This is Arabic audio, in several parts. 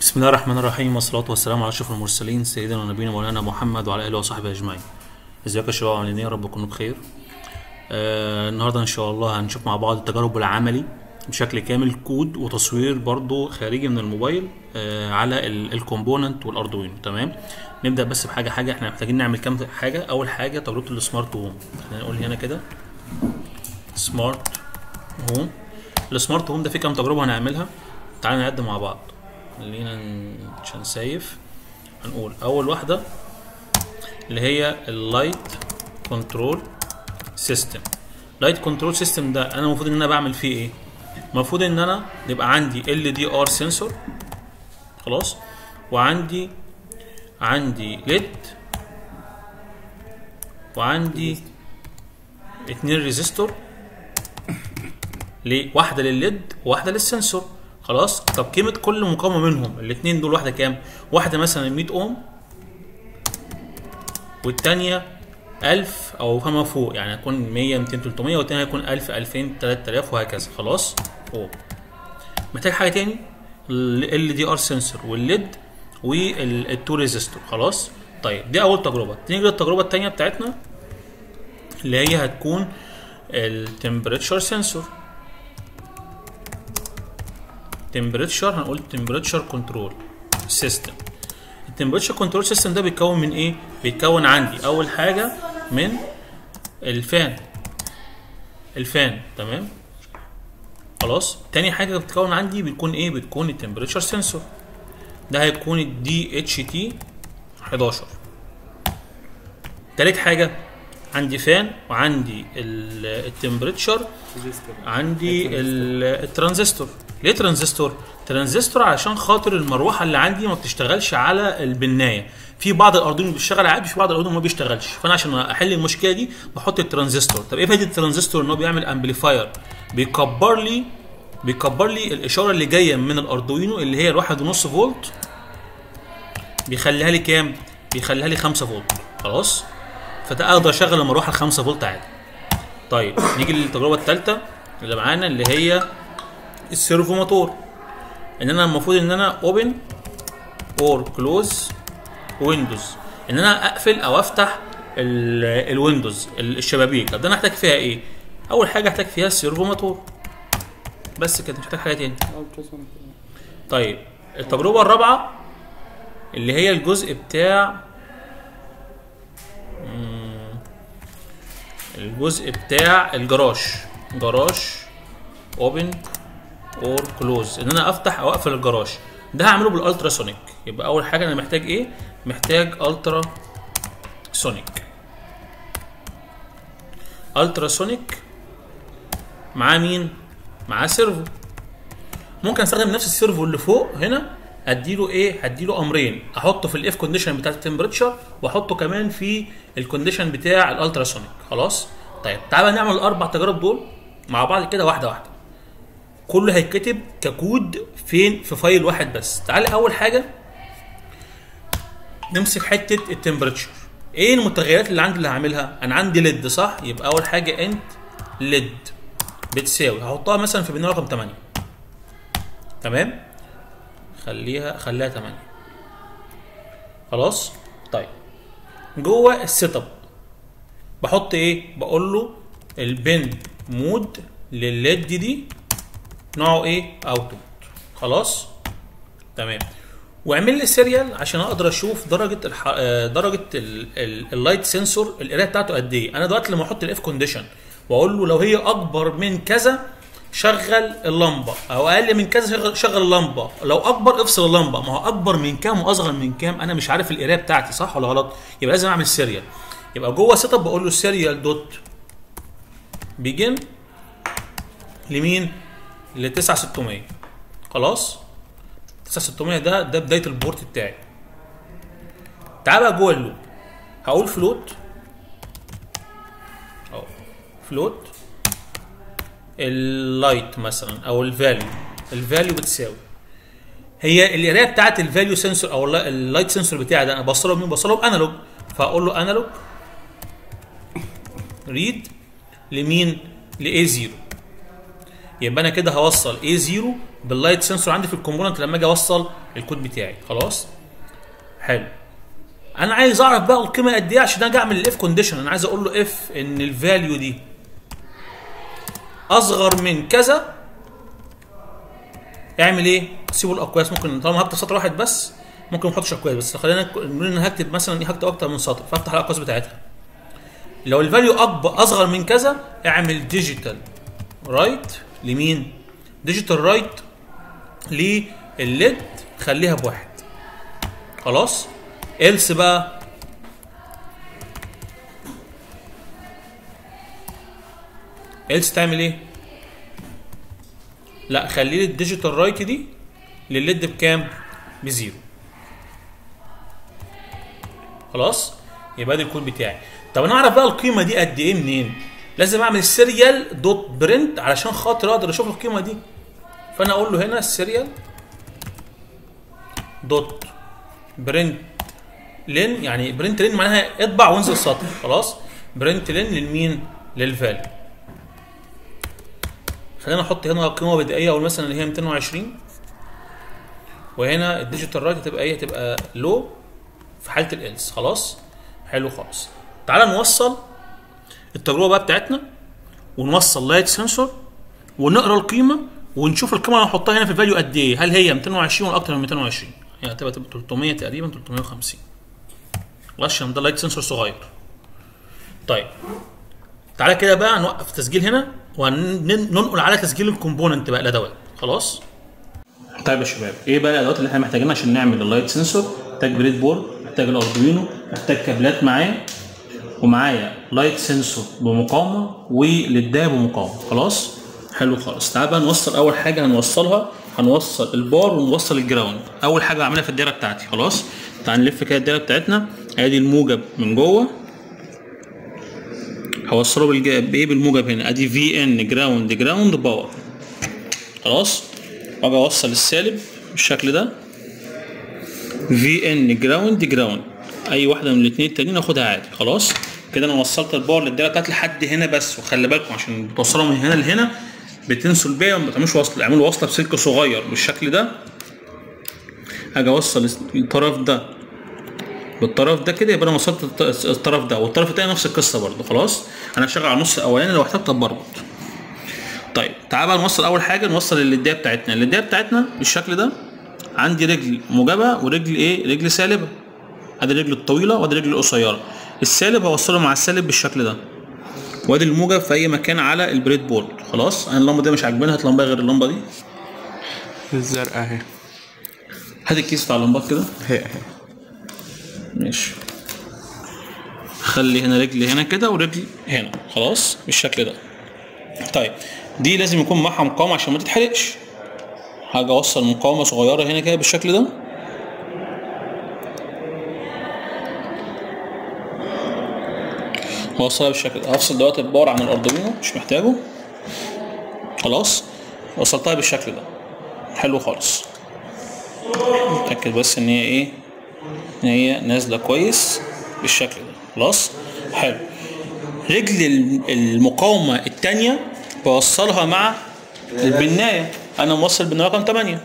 بسم الله الرحمن الرحيم، والصلاة والسلام على أشرف المرسلين سيدنا ونبينا مولانا محمد وعلى آله وصحبه أجمعين. ازيكم يا شباب، عاملين ايه؟ يا رب تكونوا بخير. النهارده إن شاء الله هنشوف مع بعض التجارب العملي بشكل كامل، كود وتصوير برضو خارجي من الموبايل على الكومبوننت والاردوينو. تمام، نبدأ بس بحاجة احنا محتاجين نعمل كام حاجة. أول حاجة تجربة السمارت هوم. خلينا نقول هنا كده سمارت هوم. السمارت هوم ده فيه كام تجربة هنعملها، تعالى نعد مع بعض. خلينا عشان سايف هنقول اول واحده اللي هي اللايت كنترول سيستم. لايت كنترول سيستم ده انا المفروض ان انا بعمل فيه ايه؟ المفروض ان انا يبقى عندي LDR سنسور، خلاص، وعندي ليد، وعندي 2 ريزيستور، واحده للليد وواحده للسنسور. خلاص، طب قيمة كل مقاومة منهم الاثنين دول واحدة كام؟ واحدة مثلا 100 اوم والثانية 1000 او فما فوق، يعني هتكون 100 200 300 والثانية هيكون 1000 2000 3000 وهكذا. خلاص، فوق. محتاج حاجة تاني، LDR سنسور والليد والتو ريزيستور. خلاص، طيب دي أول تجربة. نيجي للتجربة الثانية بتاعتنا اللي هي هتكون التمبريتشر سنسور. تمبريتشر، هنقول تمبريتشر كنترول سيستم. التمبريتشر كنترول سيستم ده بيتكون من ايه؟ بيتكون عندي اول حاجه من الفان. تمام، خلاص. تاني حاجه بتتكون عندي بتكون ايه؟ بتكون التمبريتشر سنسور، ده هيكون DHT 11. تالت حاجه عندي فان، وعندي التمبريتشر، عندي الترانزستور. ليه ترانزستور؟ ترانزستور عشان خاطر المروحه اللي عندي ما بتشتغلش على البنايه. في بعض الاردوينو بيشتغل عادي، في بعض الاردوينو ما بيشتغلش، فانا عشان احل المشكله دي بحط الترانزستور. طب ايه فايده الترانزستور؟ ان هو بيعمل امبليفاير، بيكبر لي الاشاره اللي جايه من الاردوينو اللي هي 1.5 فولت، بيخليها لي كام؟ بيخليها لي 5 فولت. خلاص، فده اقدر اشغل المروحه ال 5 فولت عادي. طيب نيجي للتجربه الثالثه اللي معانا اللي هي السيرفو موتور. ان انا المفروض ان انا اوبن اور كلوز ويندوز، ان انا اقفل او افتح الويندوز الشبابيك. طب ده انا هحتاج فيها ايه؟ اول حاجه هحتاج فيها السيرفو موتور، بس كده، مش محتاج حاجه تاني. طيب التجربه الرابعه اللي هي الجزء بتاع الجراج اوبن اور كلوز، ان انا افتح او اقفل الجراج. ده هعمله بالالتراسونيك. يبقى اول حاجه انا محتاج ايه؟ محتاج التراسونيك مع مين؟ مع سيرفو. ممكن استخدم نفس السيرفو اللي فوق هنا، اديله ايه؟ هديله امرين، احطه في الاف كونديشن بتاعت التمبريتشر، واحطه كمان في الكونديشن بتاع الالتراسونيك. خلاص، طيب تعالى نعمل الاربع تجارب دول مع بعض كده واحده واحده. كله هيتكتب ككود فين؟ في فايل واحد بس. تعالى اول حاجه نمسك حته التمبريتشر. ايه المتغيرات اللي عندي اللي هعملها؟ انا عندي ليد، صح؟ يبقى اول حاجه انت ليد بتساوي، هحطها مثلا في بناء رقم 8. تمام، خليها 8. خلاص، طيب جوه السيت اب بحط ايه؟ بقول له البن مود للليد دي نوعه ايه؟ اوتبوت. خلاص، تمام. واعمل لي سيريال عشان اقدر اشوف درجه اللايت سنسور القرايه بتاعته قد ايه. انا دلوقتي لما احط الاف كونديشن واقول له لو هي اكبر من كذا شغل اللمبه، او اقل من كذا شغل اللمبه، لو اكبر افصل اللمبه. ما هو اكبر من كام واصغر من كام انا مش عارف القرايه بتاعتي، صح ولا غلط؟ يبقى لازم اعمل سيريال. يبقى جوه سيت اب بقول له سيريال دوت بيجن لمين؟ ل 9600. خلاص، 9600 ده بدايه البورت بتاعي. تعال بقى جوه اللوب هقول فلوت اللايت مثلا او الفاليو بتساوي، هي القرايه بتاعت الفاليو سنسور او اللايت سنسور بتاعي ده انا بوصله بمين؟ بوصله بانالوج. فاقول له انالوج ريد لمين؟ ل A0. يبقى انا كده هوصل A0 باللايت سنسور عندي في الكومبوننت لما اجي اوصل الكود بتاعي. خلاص حلو. انا عايز اعرف بقى القيمه قد ايه عشان اجي اعمل الاف كونديشن. انا عايز اقول له اف ان الفاليو دي اصغر من كذا، اعمل ايه؟ سيبوا الاقواس. ممكن طالما هكتب سطر واحد بس ممكن ما احطش اقواس، بس خلينا نقول ان هكتب مثلا هكتب اكتر من سطر فافتح الاقواس بتاعتها. لو الفاليو اكبر اصغر من كذا اعمل ديجيتال رايت لمين؟ ديجيتال رايت للليد خليها بواحد. خلاص. إلس بقى إلس تعمل ايه؟ لا خلي لي الديجيتال رايت دي للليد بكام؟ بزيرو. خلاص؟ يبقى ده الكود بتاعي. طب انا اعرف بقى القيمه دي قد ايه منين؟ لازم اعمل سيريال دوت برنت علشان خاطر اقدر اشوف القيمه دي. فانا اقول له هنا السيريال دوت برنت لين، يعني برنت لين معناها اطبع وانزل السطر. خلاص. برنت لين للمين؟ للفاليو. خلينا نحط هنا قيمه بدائيه اقول مثلا اللي هي 220 وهنا الديجيتال رايت هتبقى ايه؟ هتبقى لو في حاله الالس. خلاص حلو خالص. تعال نوصل التجربه بقى بتاعتنا ونوصل لايت سنسور ونقرا القيمه ونشوف القيمه اللي هنحطها هنا في الفاليو قد ايه، هل هي 220 ولا اكتر من 220؟ يعني هتبقى 300 تقريبا 350. خلاص عشان ده لايت سنسور صغير. طيب تعالى كده بقى نوقف التسجيل هنا وننقل على تسجيل الكومبوننت بقى الادوات. خلاص. طيب يا شباب ايه بقى الادوات اللي احنا محتاجينها عشان نعمل اللايت سنسور؟ محتاج بريد بورد، محتاج الاردوينو، محتاج كابلات معايا، ومعايا لايت سنسور بمقاومه وليدايه بمقاومه. خلاص حلو خالص. تعال بقى نوصل. اول حاجه هنوصل البار ونوصل الجراوند. اول حاجه هعملها في الدايره بتاعتي. خلاص تعال نلف كده الدايره بتاعتنا. ادي الموجب من جوه هوصله بايه؟ بالموجب هنا. ادي في ان جراوند باور. خلاص. واجي اوصل السالب بالشكل ده في ان جراوند اي واحده من الاثنين التانيين اخدها عادي. خلاص كده انا وصلت الباور للدايره بتاعتي لحد هنا بس. وخلي بالكم عشان توصلوا من هنا لهنا بتنسوا الباقي وما بتعملوش وصل، اعملوا وصله بسلك صغير بالشكل ده. اجي اوصل الطرف ده بالطرف ده كده يبقى انا وصلت الطرف ده، والطرف التاني نفس القصه برده. خلاص انا هشغل على النص الاولاني لو احتجت بربط. طيب تعال بقى نوصل. اول حاجه نوصل الليديه بتاعتنا. الليديه بتاعتنا بالشكل ده عندي رجل موجبه ورجل ايه؟ رجل سالبه. ادي الرجل الطويله وادي الرجل القصيره. السالب هوصله مع السالب بالشكل ده، وادي الموجب في اي مكان على البريد بورد. خلاص انا اللمبه دي مش عاجباني، هات لمبه غير اللمبه دي الزرقاء اهي. هات الكيس بتاع اللمبات كده. هي ماشي. خلي هنا رجل هنا كده ورجل هنا. خلاص بالشكل ده. طيب دي لازم يكون معاها مقاومه عشان ما تتحرقش. هاجي اوصل مقاومه صغيره هنا كده بالشكل ده. واوصلها بالشكل ده. هفصل دلوقتي الباور عن الاردوينو مش محتاجه. خلاص وصلتها بالشكل ده. حلو خالص. اتاكد بس ان هي ايه؟ ان هي نازله كويس بالشكل ده. خلاص حلو. رجل المقاومه الثانيه بوصلها مع البنايه. انا موصل بنايه رقم 8.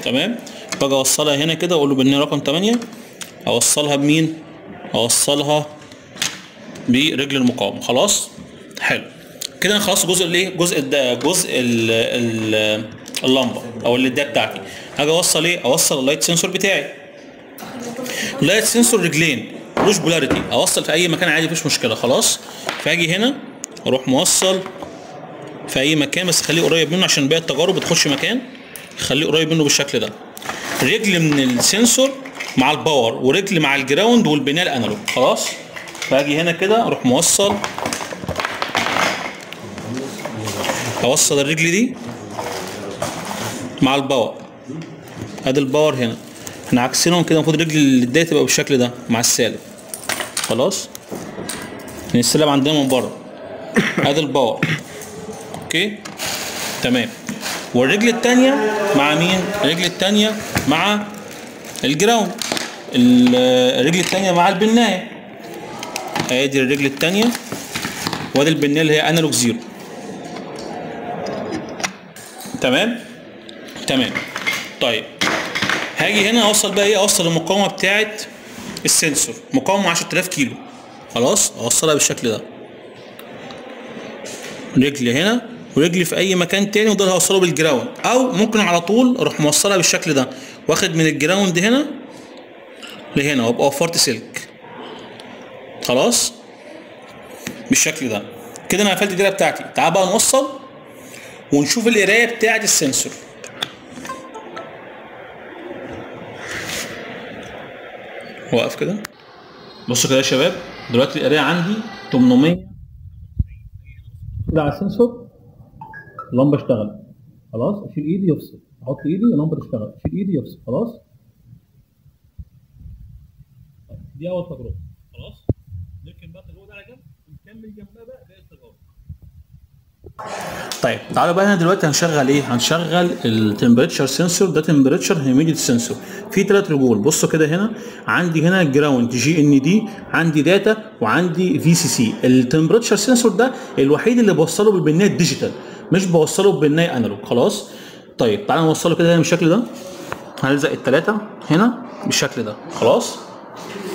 تمام. باجي اوصلها هنا كده اقول له بنايه رقم 8. اوصلها بمين؟ اوصلها برجل المقاومه. خلاص حلو كده. انا خلاص جزء الايه؟ جزء اللمبه او الليديه بتاعتي. هاجي اوصل ايه؟ اوصل اللايت سنسور بتاعي. اللايت سنسور رجلين ملوش بولاريتي، اوصل في اي مكان عادي مفيش مشكله. خلاص فاجي هنا اروح موصل في اي مكان بس خليه قريب منه عشان باقي التجارب بتخش مكان. خليه قريب منه بالشكل ده. رجل من السنسور مع الباور ورجل مع الجراوند والبناء الانالوج. خلاص فاجي هنا كده اروح موصل، اوصل الرجل دي مع الباور. ادي الباور هنا، احنا عكسينهم كده. المفروض رجل الليديه تبقى بالشكل ده مع السالب. خلاص لان السالب عندنا من بره. ادي الباور. اوكي تمام. والرجل الثانيه مع مين؟ الرجل الثانيه مع الجراوند. الرجل الثانيه مع البنايه. ادي الرجل الثانيه وادي البنايه اللي هي انالوج 0. تمام. تمام. طيب هاجي هنا اوصل بقى ايه، اوصل المقاومه بتاعه السنسور، مقاومه 10000 كيلو. خلاص اوصلها بالشكل ده، رجلي هنا ورجلي في اي مكان تاني، ودول هوصله بالجراوند، او ممكن على طول اروح موصلها بالشكل ده، واخد من الجراوند هنا لهنا، وابقى وفرت سلك. خلاص بالشكل ده كده انا قفلت الدايره بتاعتي. تعال بقى نوصل ونشوف القرايه بتاعه السنسور. واقف كده، بصوا كده يا شباب، دلوقتي القرايه عندي 800 كده على السنسور. اللمبه اشتغلت خلاص، اشيل ايدي يفصل، احط ايدي اللمبه تشتغل، اشيل ايدي يفصل. خلاص دي اول تجربه. خلاص نركن بقى التجربه دي على جنب ونكمل جنبها بقى باقي التجارب. طيب تعالوا بقى هنا دلوقتي هنشغل ايه؟ هنشغل التمبريتشر سنسور. ده تمبريتشر هيوميديتي سنسور، في 3 رجول. بصوا كده هنا عندي هنا جراوند جي ان دي، عندي داتا، وعندي في سي سي. التمبريتشر سنسور ده الوحيد اللي بوصله بالبنايه الديجيتال، مش بوصله بالبنايه انالوج. خلاص طيب تعالى نوصله كده هنا بالشكل ده. هنلزق الثلاثه هنا بالشكل ده. خلاص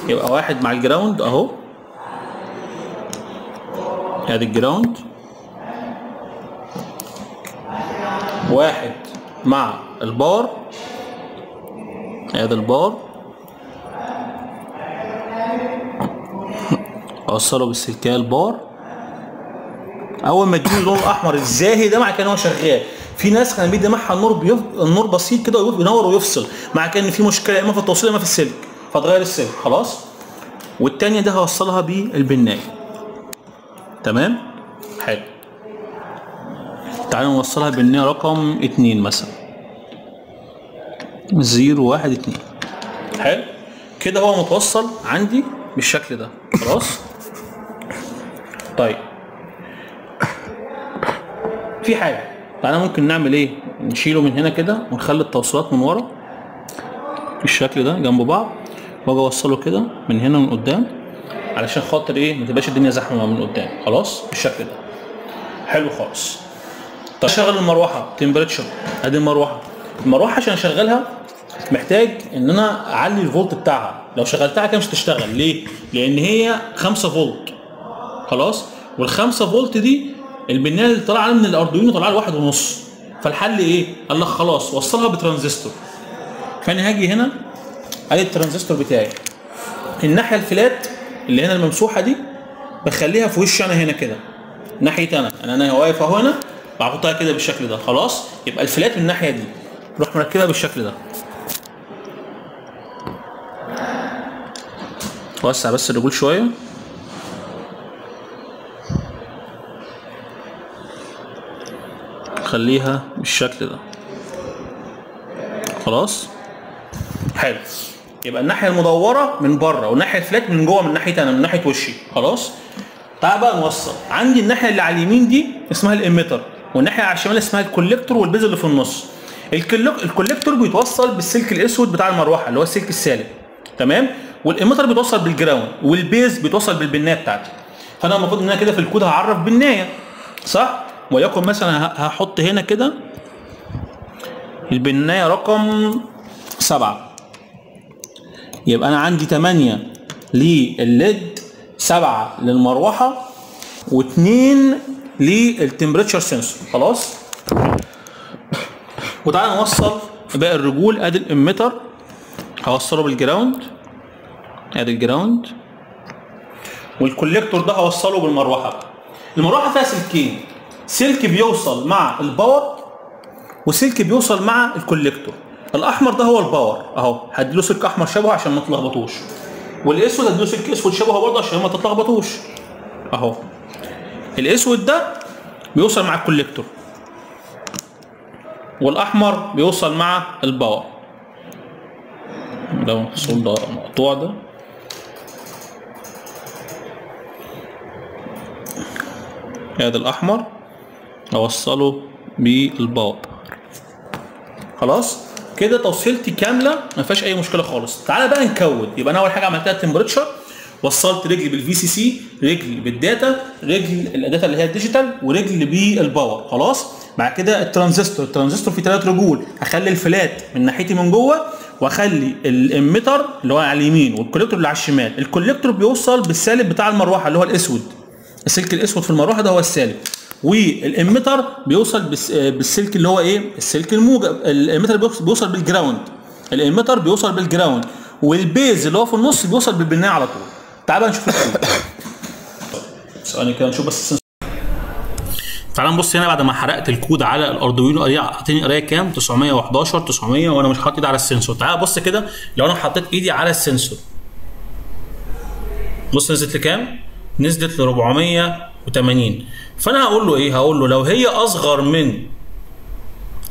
يبقى واحد مع الجراوند اهو، ادي الجراوند، واحد مع الباور، ادي الباور، اوصله بالسلكيه الباور. اول ما تجيب اللون الاحمر الزاهي ده مع كان هو شغال. في ناس كان بيدي معها النور بسيط كده وينور ويفصل، مع كان في مشكله اما في التوصيل اما في السلك، فتغير السلك. خلاص والتانيه ده هوصلها بالبنايه. تمام حلو. تعالوا نوصلها بالبنايه رقم 2 مثلا، 0 1 2. حلو كده هو متوصل عندي بالشكل ده. خلاص طيب في حاجه، تعالى ممكن نعمل ايه، نشيله من هنا كده ونخلي التوصيلات من ورا بالشكل ده جنب بعض، واجي اوصله كده من هنا من قدام، علشان خاطر ايه ما تبقاش الدنيا زحمه من قدام. خلاص بالشكل ده حلو خالص. طب اشغل المروحه تمبريتشر، ادي المروحه. المروحه عشان اشغلها محتاج ان انا اعلي الفولت بتاعها، لو شغلتها كده مش هتشتغل. ليه؟ لان هي 5 فولت. خلاص وال5 فولت دي البنايه اللي طالعه من الاردوينو طالعه لواحد ونص. فالحل ايه؟ قال لك خلاص وصلها بترانزستور. فانا هاجي هنا ادي الترانزستور بتاعي، الناحيه الفلات اللي هنا الممسوحه دي بخليها في وشي انا هنا كده، ناحيه انا واقف اهو هنا، بحطها كده بالشكل ده. خلاص يبقى الفلات من الناحيه دي، روح مركبها بالشكل ده. وسع بس الرجول شويه. خليها بالشكل ده. خلاص حلو. يبقى الناحيه المدوره من بره، والناحيه الفلات من جوه، من ناحيه انا، من ناحيه وشي. خلاص تعال بقى نوصل. عندي الناحيه اللي على اليمين دي اسمها الاميتر، والناحيه على الشمال اسمها الكوليكتور، والبيز اللي في النص. الكوليكتور بيتوصل بالسلك الاسود بتاع المروحه اللي هو السلك السالب. تمام. والاميتر بيتوصل بالجراوند، والبيز بيتوصل بالبنايه بتاعتي. فانا المفروض ان انا كده في الكود هعرف بنايه صح؟ وليكن مثلا هحط هنا كده البنايه رقم 7، يبقى انا عندي 8 للليد، 7 للمروحه، و2 للتمبريتشر سنسور. خلاص وتعالى نوصل باقي الرجول. ادي الاميتر هوصله بالجراوند، ادي الجراوند، والكوليكتور ده هوصله بالمروحه. المروحه فيها سلكين، سلك بيوصل مع الباور وسلك بيوصل مع الكوليكتور. الاحمر ده هو الباور اهو، هديله سلك احمر شبهه عشان ما تلخبطوش، والاسود هديله سلك اسود شبهه برضه عشان ما تتلخبطوش اهو. الاسود ده بيوصل مع الكوليكتور، والاحمر بيوصل مع الباور. ده الصوت ده مقطوع ده. هذا الاحمر اوصله بالباور. خلاص كده توصيلتي كامله ما فيهاش اي مشكله خالص. تعالى بقى نكود. يبقى انا اول حاجه عملتها التمبريتشر، وصلت رجل بالفي سي سي، رجل بالداتا، رجل الداتا اللي هي الديجيتال، ورجل بالباور. خلاص. بعد كده الترانزستور فيه 3 رجول، هخلي الفلات من ناحيتي من جوه، واخلي الاميتر اللي هو على اليمين والكوليكتور اللي على الشمال. الكوليكتور بيوصل بالسالب بتاع المروحه اللي هو الاسود، السلك الاسود في المروحه ده هو السالب، والاميتر بيوصل بالسلك اللي هو ايه؟ السلك الموجب. الاميتر بيوصل بالجراوند، الاميتر بيوصل بالجراوند، والبيز اللي هو في النص بيوصل بالبنايه على طول. تعال بقى نشوف الكود. ثواني كده نشوف بس. تعال نبص هنا بعد ما حرقت الكود على الاردوينو، اعطيني قرايه كام؟ 911 900، وانا مش حاطط ايدي على السنسور. تعال بص كده، لو انا حطيت ايدي على السنسور بص نزلت لكام؟ نزلت ل 480. فانا هقول له ايه؟ هقول له لو هي اصغر من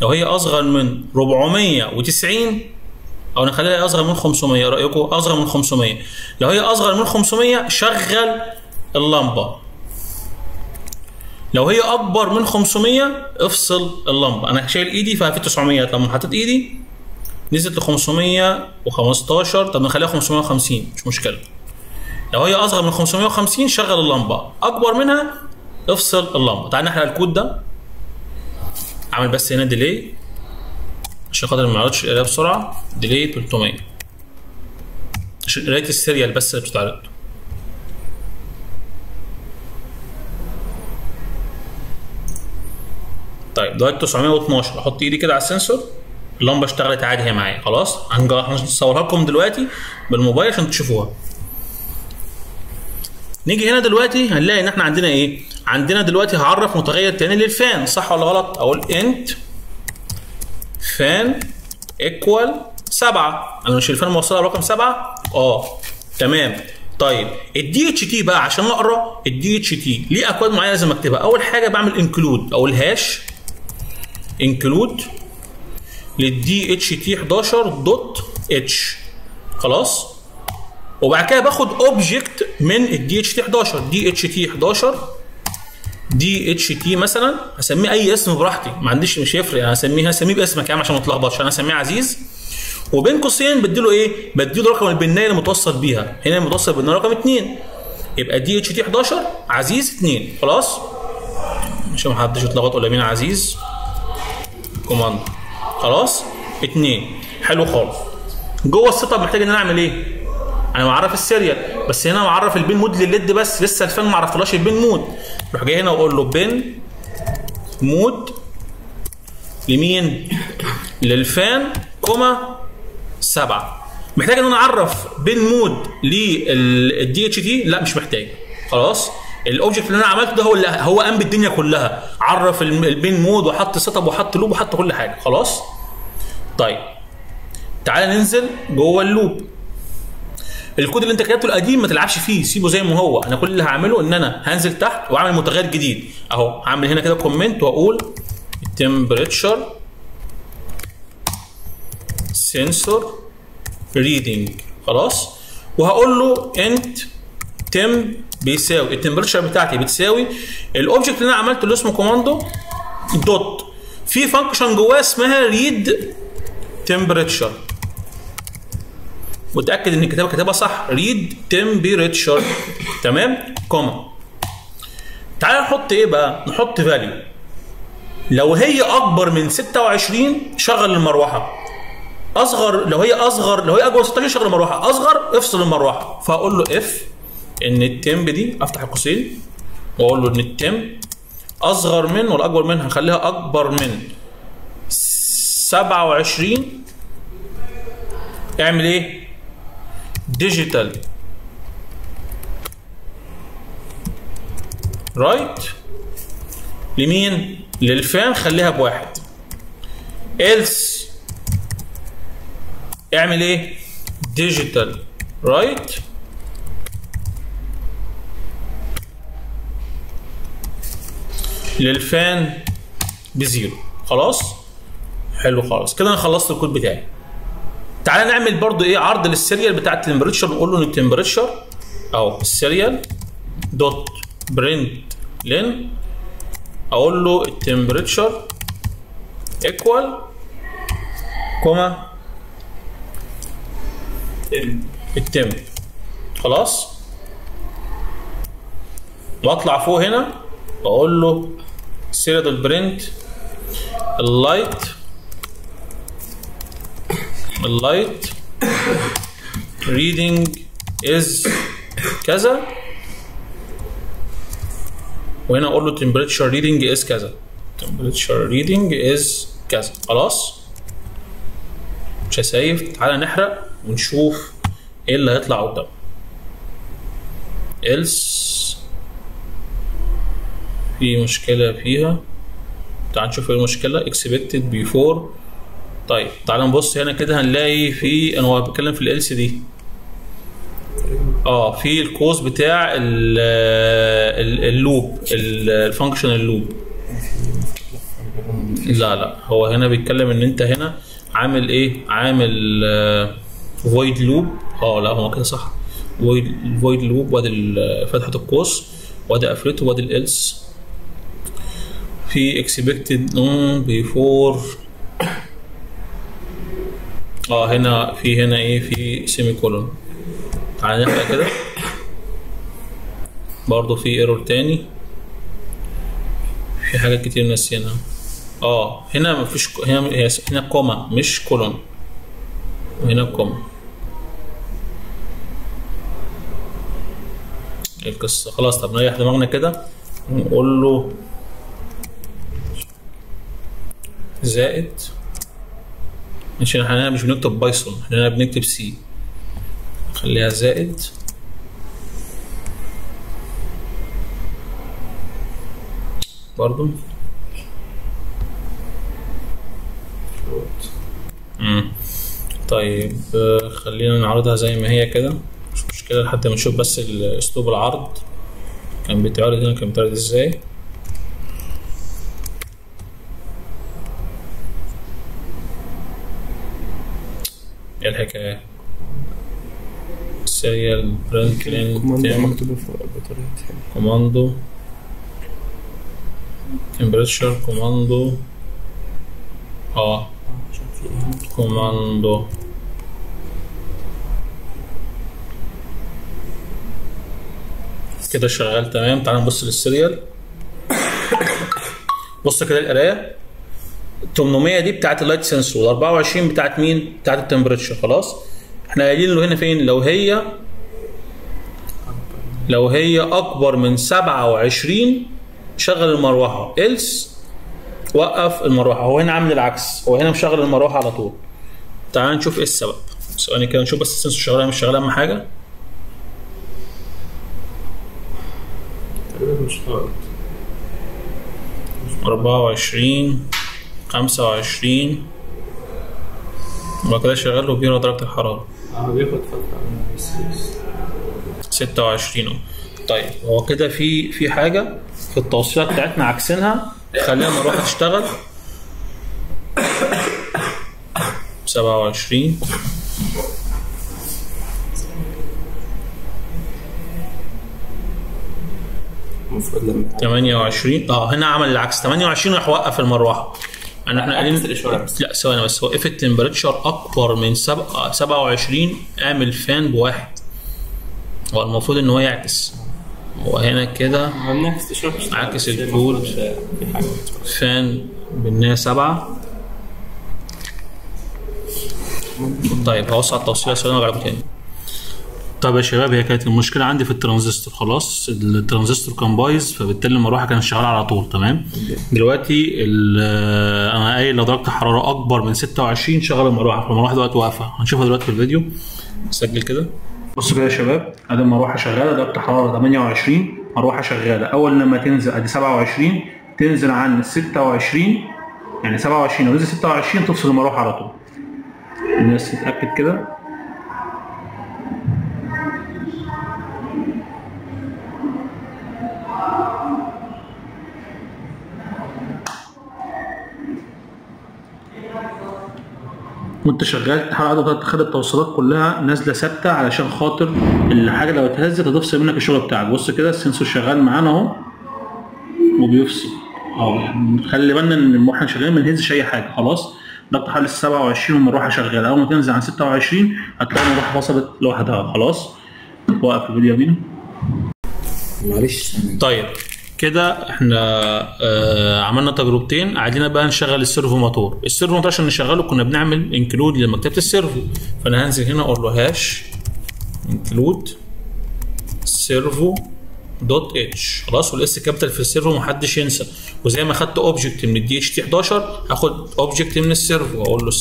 490 او نخليها اصغر من 500. ايه رايكم؟ اصغر من 500. لو هي اصغر من 500 شغل اللمبه. لو هي اكبر من 500 افصل اللمبه. انا شايل ايدي ففي 900، لما حطيت ايدي نزلت ل 515. طب نخليها 550 مش مشكله. لو هي اصغر من 550 شغل اللمبه، اكبر منها افصل اللمبه. تعال نحرق الكود ده. اعمل بس هنا ديلي عشان خاطر ما نعرضش القرايه بسرعه. ديلي 300 عشان قرايه السيريال بس اللي بتتعرض. طيب دلوقتي 912 احط ايدي كده على السنسور، اللمبه اشتغلت عادي هي معايا. خلاص هنصورها لكم دلوقتي بالموبايل عشان تشوفوها. نيجي هنا دلوقتي هنلاقي ان احنا عندنا ايه؟ عندنا دلوقتي هعرف متغير تاني للفان، صح ولا غلط؟ اقول انت فان ايكوال 7. انا مش الفان موصلها برقم 7؟ تمام. طيب الدي اتش تي بقى عشان اقرا الدي اتش تي ليه اكواد معينه لازم اكتبها. اول حاجه بعمل انكلود او الهاش انكلود للدي اتش تي 11 دوت اتش. خلاص. وبعد كده باخد اوبجكت من الدي اتش تي 11. دي اتش تي 11 دي اتش تي مثلا هسميه اي اسم براحتي، ما عنديش مش هيفرق. انا هسميه باسمك يا عم عشان ما تتلخبطش. انا هسميه عزيز، وبين قوسين بديله ايه؟ بديله رقم البنايه اللي متوصل بيها. هنا المتوصل بالبنايه رقم 2، يبقى دي اتش تي 11 عزيز 2. خلاص عشان ما حدش يتلخبط. ولا مين عزيز كوماند. خلاص 2. حلو خالص. جوه السيت اب محتاج ان انا اعمل ايه؟ انا معرف السيريال بس هنا معرف البين مود للليد بس، لسه الفان ما عرفتلاش البين مود. اروح جاي هنا واقول له بين مود لمين؟ للفان 7. محتاج ان انا اعرف بين مود للدي اتش تي؟ لا مش محتاج. خلاص. الاوبجكت اللي انا عملته ده هو قام بالدنيا كلها، عرف البين مود وحط سيت اب وحط لوب وحط كل حاجه. خلاص. طيب تعالى ننزل جوه اللوب. الكود اللي انت كتبته القديم ما تلعبش فيه، سيبه زي ما هو. انا كل اللي هعمله ان انا هنزل تحت واعمل متغير جديد اهو. هعمل هنا كده كومنت واقول temperature sensor reading. خلاص. وهقول له انت تم بيساوي التمبريتشر بتاعتي بتساوي الاوبجكت اللي انا عملته اللي اسمه كوماندو دوت، في فانكشن جواه اسمها ريد تمبريتشر. متاكد ان الكتابه كاتبها صح، ريد تمبريتشر. تمام. كوما. تعالى نحط ايه بقى؟ نحط فاليو. لو هي اكبر من 26 شغل المروحه. لو هي اكبر من 16 شغل المروحه. اصغر افصل المروحه. فاقول له اف ان التمب دي افتح القوسين واقول له ان التمب اصغر من ولا اكبر من؟ هنخليها اكبر من 27. اعمل ايه؟ ديجيتال رايت لمين؟ للفان خليها بواحد. else اعمل ايه؟ ديجيتال رايت للفان بزيرو. خلاص. حلو خالص كده انا خلصت الكود بتاعي. تعالى نعمل برضو ايه؟ عرض للسيريال بتاع التمبريتشر. نقول له ان التمبريتشر اهو السيريال دوت برنت لين، اقول له التمبريتشر ايكوال التمب. خلاص. واطلع فوق هنا واقول له سيريال برنت اللايت reading is كذا، وهنا اقول له temperature reading is كذا، temperature reading is كذا. خلاص مش هسيف. تعالى نحرق ونشوف ايه اللي هيطلع قدام. else في مشكلة فيها، تعال نشوف ايه المشكلة. expected before. طيب تعال نبص هنا كده هنلاقي في، انا بتكلم في ال else دي في الكوز بتاع اللوب، الفانكشن اللوب. لا هو هنا بيتكلم ان انت هنا عامل ايه، عامل void loop. لا هو كده صح، void loop، وادي فتحة القوس وادي قفلته وادي الالس. في expected before. هنا في ايه، في سيمي كولون. تعالى نحرق كده برضه في ايرور تاني، في حاجات كتير ناسيينها. هنا مفيش، هنا كوما مش كولون، هنا كوما. القصة خلاص. طب نريح دماغنا كده ونقول له زائد. مش احنا هنا مش بنكتب بايثون، احنا هنا بنكتب سي، خليها زائد برضو. طيب خلينا نعرضها زي ما هي كده، مش مشكلة لحد ما نشوف بس اسلوب العرض كان بيتعرض هنا، كان بيتعرض ازاي. ايه الحكاية؟ سيريال برنت مكتوبة فوق بطريقة كوماندو تمبريتشر كوماندو كوماندو كده شغال تمام. تعال نبص للسيريال. بص كده القرايه 800 دي بتاعت اللايت سنسور، 24 بتاعت مين؟ بتاعت التمبريتشر. خلاص احنا قايلين له هنا فين، لو هي اكبر من 27 شغل المروحه، إلس وقف المروحه. هو هنا عامل العكس، هو هنا مشغل المروحه على طول. تعال نشوف ايه السبب. ثواني كده نشوف بس السنسور شغاله مش شغاله. اهم حاجه مش غلط. 24 25 وبعد كده شغال وبيقرا درجه الحراره. بياخد فتره 26 طيب هو كده في حاجه في التوصيلات بتاعتنا عكسينها. خلينا نروح تشتغل 27 المفروض لما 28. هنا عمل العكس، 28 راح وقف المروحه. احنا قايلين لا ثواني بس، هو if التمبريتشر اكبر من 27 اعمل فان بواحد. هو المفروض ان هو يعكس، هو هنا كده عكس الكود فان بالنهايه 7. طيب هوسع التوصيله ثواني وارجع تاني. طب يا شباب هي كانت المشكله عندي في الترانزستور. خلاص الترانزستور كان بايظ، فبالتالي المروحه كانت شغاله على طول تمام. دلوقتي انا قايل لو درجه الحراره اكبر من 26 شغل المروحه، فالمروحه دلوقتي واقفه. هنشوفها دلوقتي في الفيديو. سجل كده. بصوا كده يا شباب، ادي المروحه شغاله، درجه حراره 28، مروحه شغاله. اول لما تنزل ادي 27 تنزل عن 26، يعني 27 لو نزل 26 تفصل المروحه على طول. الناس تتاكد كده. وانت شغال الحلقه تاخد التوصيلات كلها نازله ثابته علشان خاطر الحاجه لو اتهزت هتفصل منك الشغل بتاعك. بص كده السنسور شغال معانا اهو وبيفصل. خلي بالنا ان احنا شغالين ما نهزش اي حاجه. خلاص درجه حراره 27 والمروحه شغاله، اول ما تنزل عن 26 هتلاقي المروحه فصلت لوحدها. خلاص وقف الفيديو بينا. معلش طيب كده احنا عملنا تجربتين. عايزين بقى نشغل السيرفو موتور. السيرفو موتور عشان نشغله كنا بنعمل انكلود لمكتبه السيرفو. فانا هنزل هنا اقول له هاش انكلود سيرفو دوت اتش خلاص. والاس كابيتال في السيرفو محدش ينسى. وزي ما خدت اوبجكت من الدي اتش تي 11 هاخد اوبجكت من السيرفو واقول له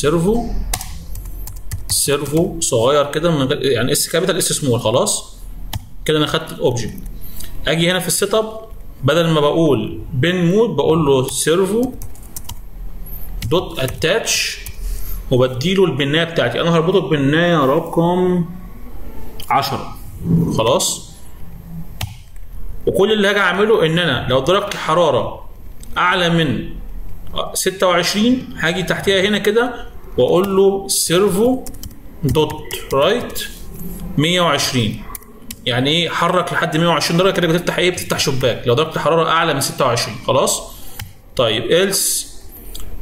سيرفو صغير كده من غير يعني اس كابيتال اس سمول. خلاص كده انا خدت الاوبجكت. اجي هنا في السيت اب بدل ما بقول بن مود بقول له سيرفو دوت اتاتش وبديله البنايه بتاعتي. انا هربطه ببنايه رقم 10 خلاص. وكل اللي هاجي اعمله ان انا لو درجه الحراره اعلى من 26 هاجي تحتيها هنا كده واقول له سيرفو دوت رايت 120. يعني ايه؟ حرك لحد 120 درجه كده بتفتح ايه؟ بتفتح شباك لو درجه الحراره اعلى من 26 خلاص. طيب إلس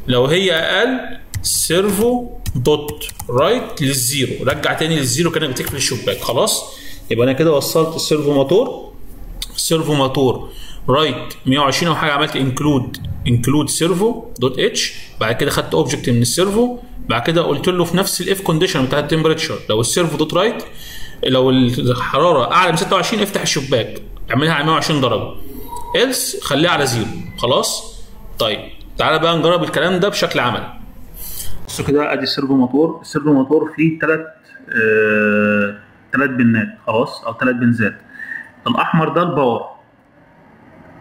لو هي اقل سيرفو دوت رايت للزيرو، رجع تاني للزيرو كانك بتقفل الشباك خلاص. يبقى انا كده وصلت السيرفو موتور رايت 120 او حاجه، عملت انكلود سيرفو دوت اتش. بعد كده خدت اوبجكت من السيرفو، بعد كده قلت له في نفس الاف كونديشن بتاع التمبريتشر لو السيرفو دوت رايت لو الحراره اعلى من 26 افتح الشباك اعملها على 120 درجه، إلس خليها على زيرو خلاص. طيب تعالى بقى نجرب الكلام ده بشكل عملي. بصوا كده ادي السيرفو موتور فيه ثلاث بنات خلاص او 3 بنزات. الاحمر ده الباور،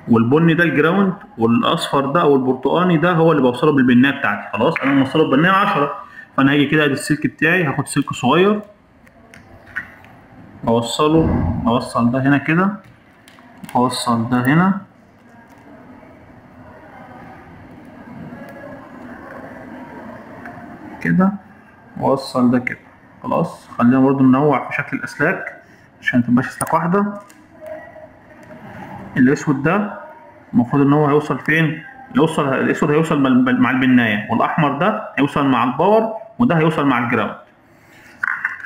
والبني ده الجراوند، والاصفر ده او البرتقاني ده هو اللي بوصله بالبنايه بتاعتي خلاص. انا موصله بالبنايه 10، فانا هاجي كده ادي السلك بتاعي هاخد سلك صغير اوصل ده هنا كده، اوصل ده هنا كده، واوصل ده كده خلاص. خلينا برضو ننوع في شكل الاسلاك عشان متبقاش اسلاك واحده. الاسود ده المفروض ان هو هيوصل فين؟ الاسود هيوصل مع البنايه، والاحمر ده هيوصل مع الباور، وده هيوصل مع الجراوند.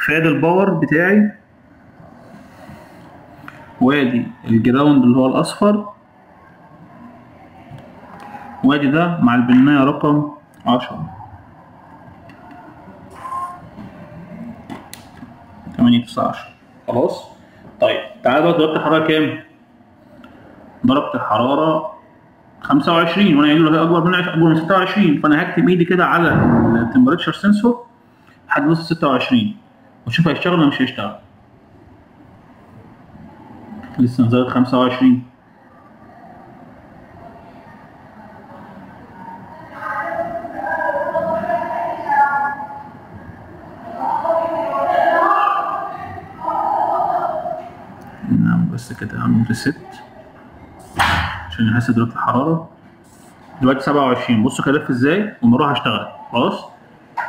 فادي الباور بتاعي، وادي الجراوند اللي هو الاصفر، وادي ده مع البنايه رقم 10 8 9 10 خلاص. طيب تعالى بقى درجه الحراره كام؟ درجه الحراره 25 وانا قايل له اكبر من 26، فانا هكتب ايدي كده على التمبريتشر سنسور لحد نص 26 واشوف هيشتغل ولا مش هيشتغل. لسه نزلت 25. نعم بس كده اعمل ريست عشان نحس درجة الحرارة. دلوقتي 27. بصوا كده لف ازاي والمروحة اشتغلت خلاص.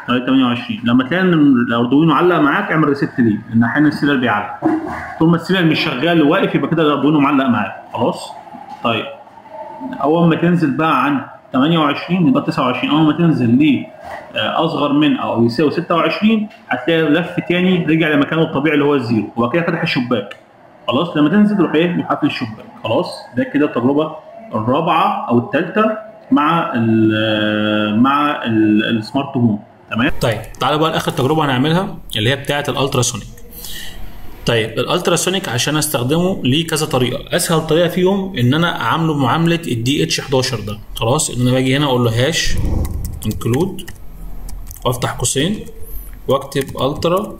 لغاية 28. لما تلاقي ان الاردوينو علق معاك اعمل ريست ليه، لان احيانا السيلر بيعلق. طول ما السيلر مش شغال وواقف يبقى كده الاردوينو معلق معاك خلاص. طيب اول ما تنزل بقى عن 28 يبقى 29. اول ما تنزل ل اصغر من او يساوي 26 هتلاقي لف تاني رجع لمكانه الطبيعي اللي هو الزيرو، وبعد كده فتح الشباك خلاص. لما تنزل تروح ايه؟ يقفل الشباك خلاص. ده كده التجربه الرابعه او الثالثه مع السمارت هوم. تمام. طيب تعالى بقى لاخر تجربه هنعملها اللي هي بتاعه الالتراسونيك. طيب الالتراسونيك عشان استخدمه ليه كذا طريقه. اسهل طريقه فيهم ان انا اعامله معامله الدي اتش 11 ده خلاص. ان انا باجي هنا اقول له هاش انكلود وافتح قوسين واكتب الترا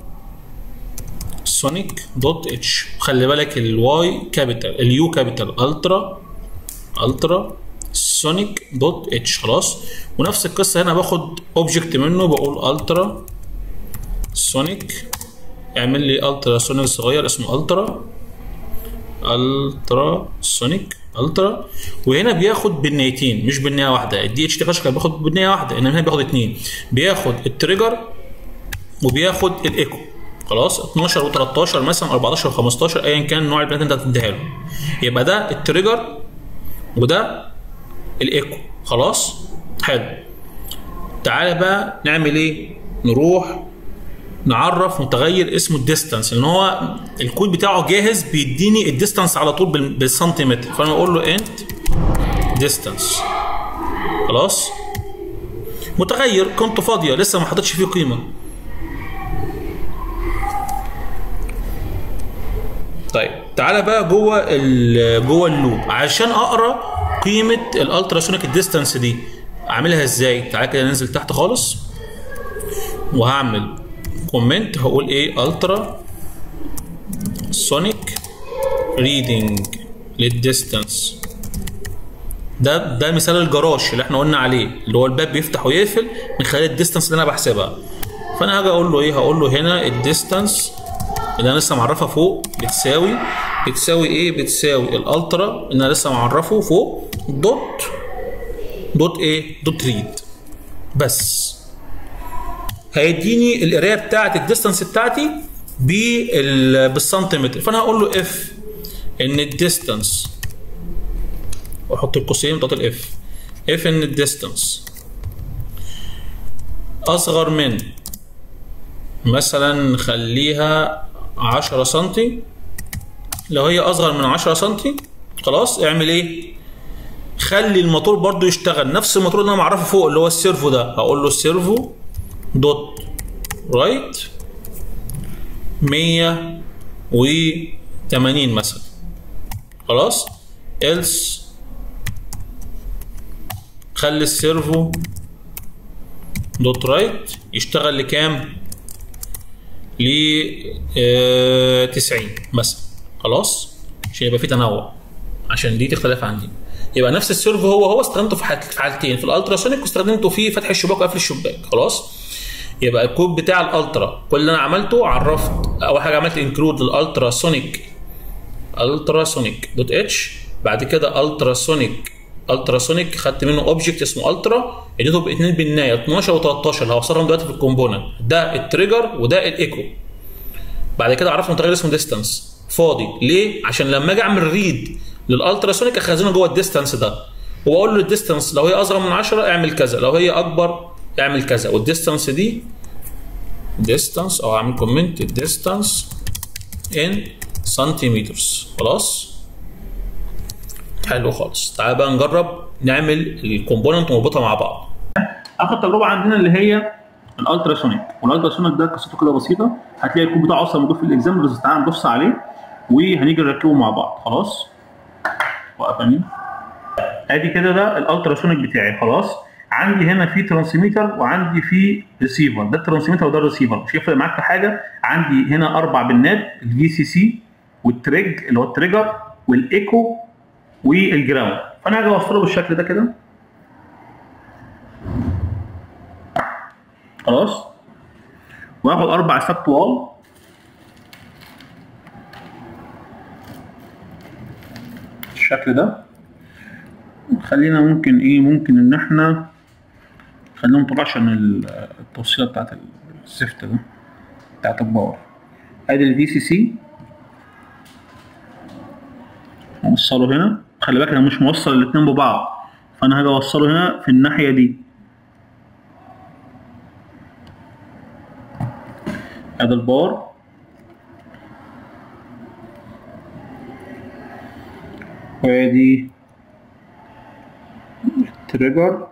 سونيك دوت اتش. خلي بالك الواي كابيتال اليو كابيتال الترا سونيك دوت اتش خلاص. ونفس القصه هنا باخد اوبجكت منه بقول الترا سونيك اعمل لي الترا سونيك صغير اسمه الترا سونيك الترا. وهنا بياخد بنايتين مش بنايه واحده. الدي اتش 11 كان بياخد بنايه واحده، انما هنا بياخد 2. بياخد التريجر وبياخد الايكو خلاص. 12 و13 مثلا 14 و15 ايا كان نوع البنات انت هتديها له. يبقى ده التريجر وده الايكو خلاص. حلو. تعالى بقى نعمل ايه؟ نروح نعرف متغير اسمه الديستانس، ان هو الكود بتاعه جاهز بيديني الديستانس على طول بالسنتيمتر، فانا اقول له انت ديستانس. خلاص، متغير كنت فاضيه لسه ما حطيتش فيه قيمه. طيب تعالى بقى جوه اللوب عشان اقرا قيمه الالتراسونيك ديستانس دي اعملها ازاي؟ تعالى كده ننزل تحت خالص وهعمل كومنت، هقول ايه؟ الترا سونيك ريدنج للديستانس. ده مثال الجراج اللي احنا قلنا عليه، اللي هو الباب بيفتح ويقفل من خلال الديستانس اللي انا بحسبها. فانا هاجي اقول له ايه؟ هقول له هنا الديستانس اللي انا لسه معرفها فوق بتساوي ايه؟ بتساوي الالترا اللي انا لسه معرفه فوق دوت ايه؟ دوت ريد. بس هيديني القرايه بتاعت الديستانس بتاعتي بالسنتيمتر. فانا هقول له اف ان الديستانس، واحط القوسين بتاعت الاف، اف ان الديستانس اصغر من مثلا نخليها 10 سم. لو هي اصغر من 10 سم خلاص اعمل ايه؟ خلي الموتور برضو يشتغل نفس الموتور اللي انا معرفه فوق اللي هو السيرفو ده. هقول له السيرفو دوت رايت 180 مثلا. خلاص، else خلي السيرفو دوت رايت يشتغل لكام؟ ل 90 مثلا. خلاص، عشان يبقى في تنوع، عشان دي تختلف عن دي. يبقى نفس السيرفو هو استخدمته في حالتين، في الالتراسونيك واستخدمته في فتح الشباك وقفل الشباك. خلاص، يبقى الكود بتاع الالترا كل اللي انا عملته عرفت اول حاجه عملت انكلود للالتراسونيك دوت اتش، بعد كده التراسونيك خدت منه اوبجكت اسمه الترا، اديته باثنين بالنهايه 12 و13 اللي هوصلهم دلوقتي في الكومبوننت، ده التريجر وده الايكو. بعد كده عرفت متغير اسمه ديستانس فاضي. ليه؟ عشان لما اجي اعمل ريد للالتراسونيك اخزنه جوه الديستانس ده، واقول له الديستانس لو هي اصغر من 10 اعمل كذا، لو هي اكبر اعمل كذا. والديستانس دي ديستانس، او اعمل كومنت الديستانس ان سنتيمترز. خلاص، حلو خالص. تعال بقى نجرب نعمل الكومبوننت ونربطها مع بعض. اخر تجربه عندنا اللي هي الالتراسونيك، والالتراسونيك ده قصته كده بسيطه، هتلاقي الكود بتاعه اصلا موجود في الاكزام، بس تعال نبص عليه وهنيجي نركبه مع بعض. خلاص، وقف امين. ادي كده ده الالتراسونيك بتاعي. خلاص، عندي هنا في ترانسميتر وعندي في ريسيفر، ده الترانسميتر وده الريسيفر، مش هيفرق معاك في حاجه. عندي هنا 4 بنات، الفي سي سي والتريج اللي هو التريجر والايكو والجراوند. فانا هاجي اوصله بالشكل ده كده. خلاص، واخد 4 سب وال بالشكل ده. خلينا ممكن ان احنا خلينا نطلع عشان التوصيله بتاعت السيفت ده بتاعت الباور. ادي الفي سي سي هوصله هنا. خلي بالك انا مش موصل الاثنين ببعض، فانا هاجي اوصله هنا في الناحيه دي. ادي الباور، وادي التريجر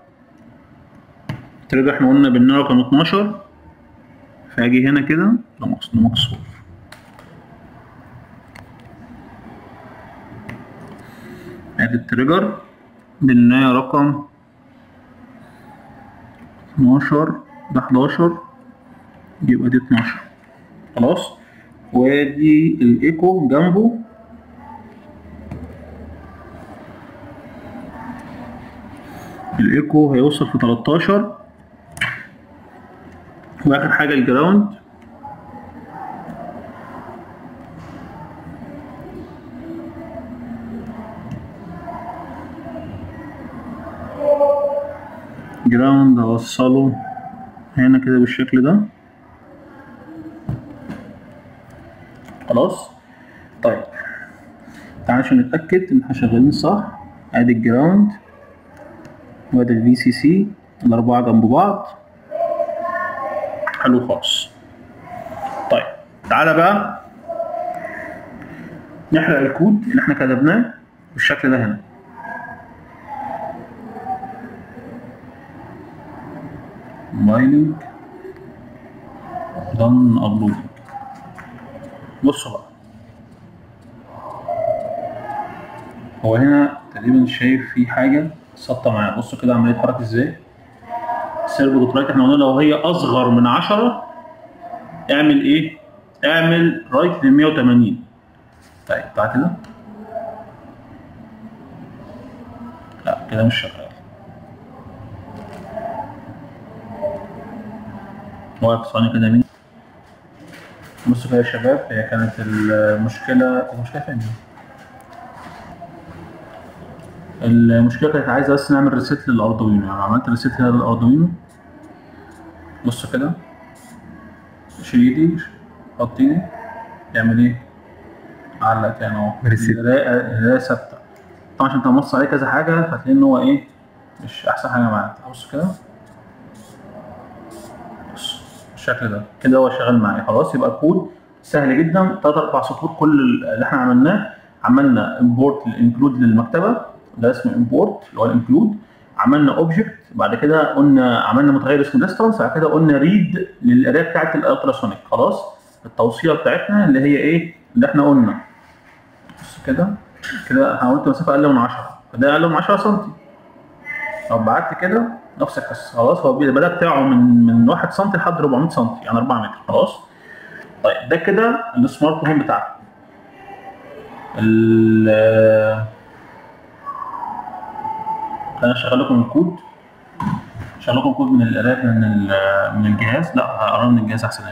احنا قلنا بالنار كان 12، فاجي هنا كده لمكسور. ادي التريجر بالنهاية رقم 12، ده 11 يبقى دي 12. خلاص، وادي الايكو جنبه، الايكو هيوصل في 13. واخر حاجة الجراوند، جراوند هوصله هنا كده بالشكل ده. خلاص، طيب تعالى عشان نتأكد ان احنا شغالين صح. ادي الجراوند وادي الفي سي سي، الأربعة جنب بعض. حلو خالص. طيب تعالى بقى نحرق الكود اللي احنا كتبناه بالشكل ده هنا. موبايلنج دون ابلودنج. بصوا بقى، هو هنا تقريبا شايف في حاجه ساقطه معاه. بصوا كده عمال يتحرك ازاي. سيرفو دوت رايت احنا قلنا لو هي اصغر من 10 اعمل ايه؟ اعمل رايت ل 180. طيب تعالى كده. لا كده مش شغال. واقف ثانية كده يمين. بصوا كده يا شباب، هي كانت المشكلة فين؟ المشكلة كانت عايزة بس نعمل ريسيت للأردوينو، يعني عملت ريسيت هنا للأردوينو. بصوا كده، شيل ايدي، حط ايدي، يعمل ايه؟ علق تاني اهو. القراية ثابتة. طبعا عشان انت مبص عليه كذا حاجة فتلاقي ان هو ايه؟ مش أحسن حاجة معاك. بص كده. بص بالشكل ده، كده هو شغال معايا خلاص. يبقى الكود سهل جدا، 3-4 سطور. كل اللي احنا عملناه، عملنا امبورت للانكلود للمكتبة، ده اسمه امبورت اللي هو الانكلود. عملنا اوبجكت، بعد كده قلنا عملنا متغير اسمه ديستانس، بعد كده قلنا ريد للقرايه بتاعت الالتراسونيك. خلاص التوصيله بتاعتنا اللي هي ايه؟ اللي احنا قلنا بص كده انا قلت مسافه اقل من 10، فده اقل من 10 سم. لو بعت كده نفس القصه. خلاص هو البدا بتاعه من 1 سم لحد 400 سم، يعني 4 متر. خلاص طيب ده كده السمارت هوم بتاعنا. انا شغال لكم الكود، شغال لكم كود من القرايه من الجهاز. لا هقراه من الجهاز احسن.